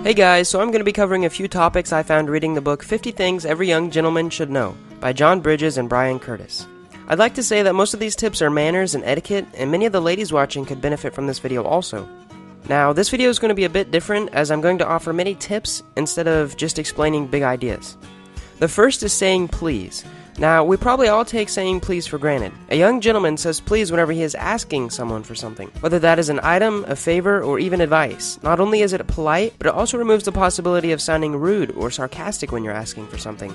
Hey guys, so I'm going to be covering a few topics I found reading the book 50 Things Every Young Gentleman Should Know by John Bridges and Brian Curtis. I'd like to say that most of these tips are manners and etiquette, and many of the ladies watching could benefit from this video also. Now, this video is going to be a bit different as I'm going to offer many tips instead of just explaining big ideas. The first is saying please. Now, we probably all take saying please for granted. A young gentleman says please whenever he is asking someone for something, whether that is an item, a favor, or even advice. Not only is it polite, but it also removes the possibility of sounding rude or sarcastic when you're asking for something.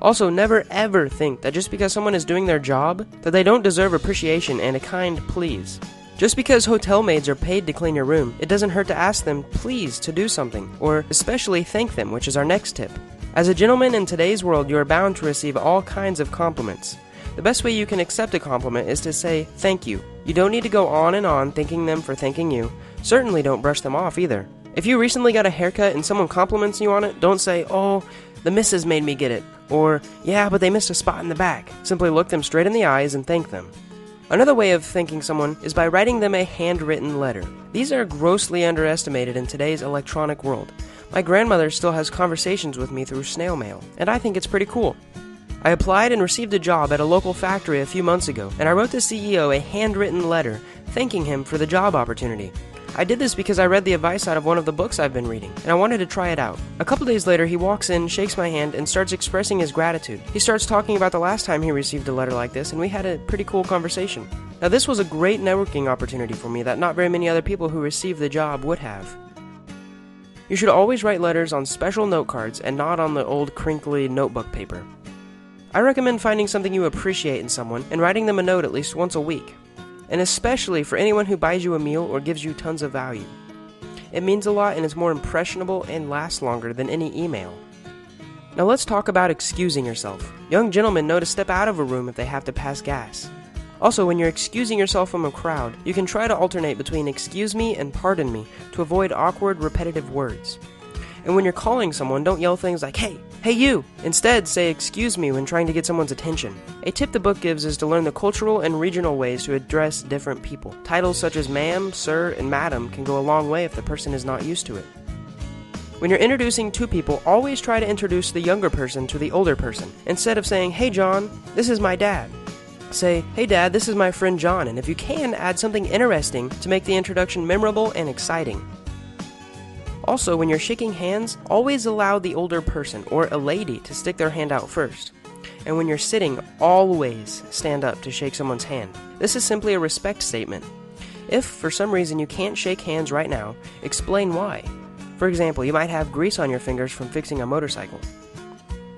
Also, never ever think that just because someone is doing their job, that they don't deserve appreciation and a kind please. Just because hotel maids are paid to clean your room, it doesn't hurt to ask them please to do something, or especially thank them, which is our next tip. As a gentleman in today's world, you are bound to receive all kinds of compliments. The best way you can accept a compliment is to say thank you. You don't need to go on and on thanking them for thanking you. Certainly don't brush them off either. If you recently got a haircut and someone compliments you on it, don't say, "Oh, the missus made me get it," or "Yeah, but they missed a spot in the back." Simply look them straight in the eyes and thank them. Another way of thanking someone is by writing them a handwritten letter. These are grossly underestimated in today's electronic world. My grandmother still has conversations with me through snail mail, and I think it's pretty cool. I applied and received a job at a local factory a few months ago, and I wrote the CEO a handwritten letter thanking him for the job opportunity. I did this because I read the advice out of one of the books I've been reading, and I wanted to try it out. A couple days later, he walks in, shakes my hand, and starts expressing his gratitude. He starts talking about the last time he received a letter like this, and we had a pretty cool conversation. Now, this was a great networking opportunity for me that not very many other people who received the job would have. You should always write letters on special note cards and not on the old crinkly notebook paper. I recommend finding something you appreciate in someone and writing them a note at least once a week, and especially for anyone who buys you a meal or gives you tons of value. It means a lot and is more impressionable and lasts longer than any email. Now let's talk about excusing yourself. Young gentlemen know to step out of a room if they have to pass gas. Also, when you're excusing yourself from a crowd, you can try to alternate between excuse me and pardon me to avoid awkward, repetitive words. And when you're calling someone, don't yell things like, hey you! Instead, say excuse me when trying to get someone's attention. A tip the book gives is to learn the cultural and regional ways to address different people. Titles such as ma'am, sir, and madam can go a long way if the person is not used to it. When you're introducing two people, always try to introduce the younger person to the older person. Instead of saying, hey John, this is my dad. Say, hey Dad, this is my friend John, and if you can, add something interesting to make the introduction memorable and exciting. Also, when you're shaking hands, always allow the older person or a lady to stick their hand out first. And when you're sitting, always stand up to shake someone's hand. This is simply a respect statement. If, for some reason, you can't shake hands right now, explain why. For example, you might have grease on your fingers from fixing a motorcycle.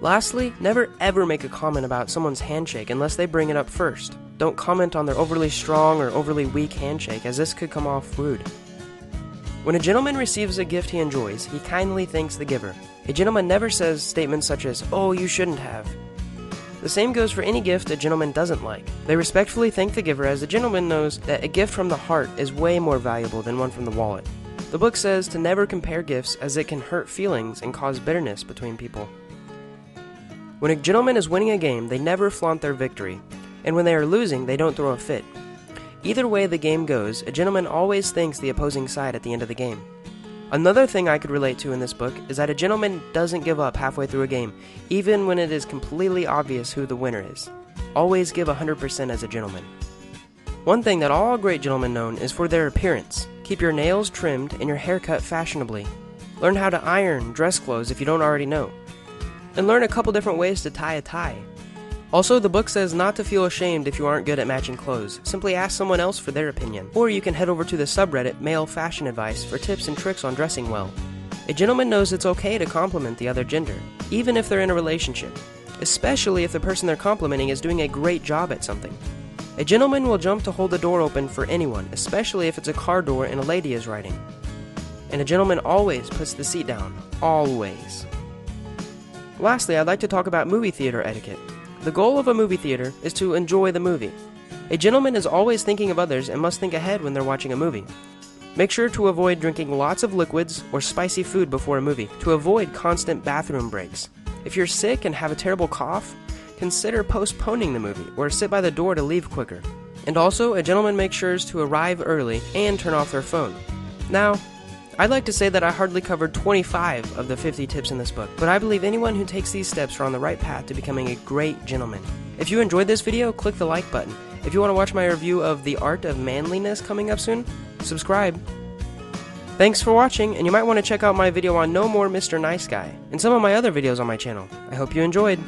Lastly, never ever make a comment about someone's handshake unless they bring it up first. Don't comment on their overly strong or overly weak handshake, as this could come off rude. When a gentleman receives a gift he enjoys, he kindly thanks the giver. A gentleman never says statements such as, oh, you shouldn't have. The same goes for any gift a gentleman doesn't like. They respectfully thank the giver, as the gentleman knows that a gift from the heart is way more valuable than one from the wallet. The book says to never compare gifts, as it can hurt feelings and cause bitterness between people. When a gentleman is winning a game, they never flaunt their victory, and when they are losing, they don't throw a fit. Either way the game goes, a gentleman always thanks the opposing side at the end of the game. Another thing I could relate to in this book is that a gentleman doesn't give up halfway through a game, even when it is completely obvious who the winner is. Always give 100% as a gentleman. One thing that all great gentlemen know is for their appearance. Keep your nails trimmed and your hair cut fashionably. Learn how to iron dress clothes if you don't already know. And learn a couple different ways to tie a tie. Also, the book says not to feel ashamed if you aren't good at matching clothes. Simply ask someone else for their opinion. Or you can head over to the subreddit Male Fashion Advice for tips and tricks on dressing well. A gentleman knows it's okay to compliment the other gender, even if they're in a relationship. Especially if the person they're complimenting is doing a great job at something. A gentleman will jump to hold the door open for anyone, especially if it's a car door and a lady is riding. And a gentleman always puts the seat down. Always. Lastly, I'd like to talk about movie theater etiquette. The goal of a movie theater is to enjoy the movie. A gentleman is always thinking of others and must think ahead when they're watching a movie. Make sure to avoid drinking lots of liquids or spicy food before a movie to avoid constant bathroom breaks. If you're sick and have a terrible cough, consider postponing the movie or sit by the door to leave quicker. And also, a gentleman makes sure to arrive early and turn off their phone. Now, I'd like to say that I hardly covered 25 of the 50 tips in this book, but I believe anyone who takes these steps are on the right path to becoming a great gentleman. If you enjoyed this video, click the like button. If you want to watch my review of The Art of Manliness coming up soon, subscribe. Thanks for watching, and you might want to check out my video on No More Mr. Nice Guy, and some of my other videos on my channel. I hope you enjoyed.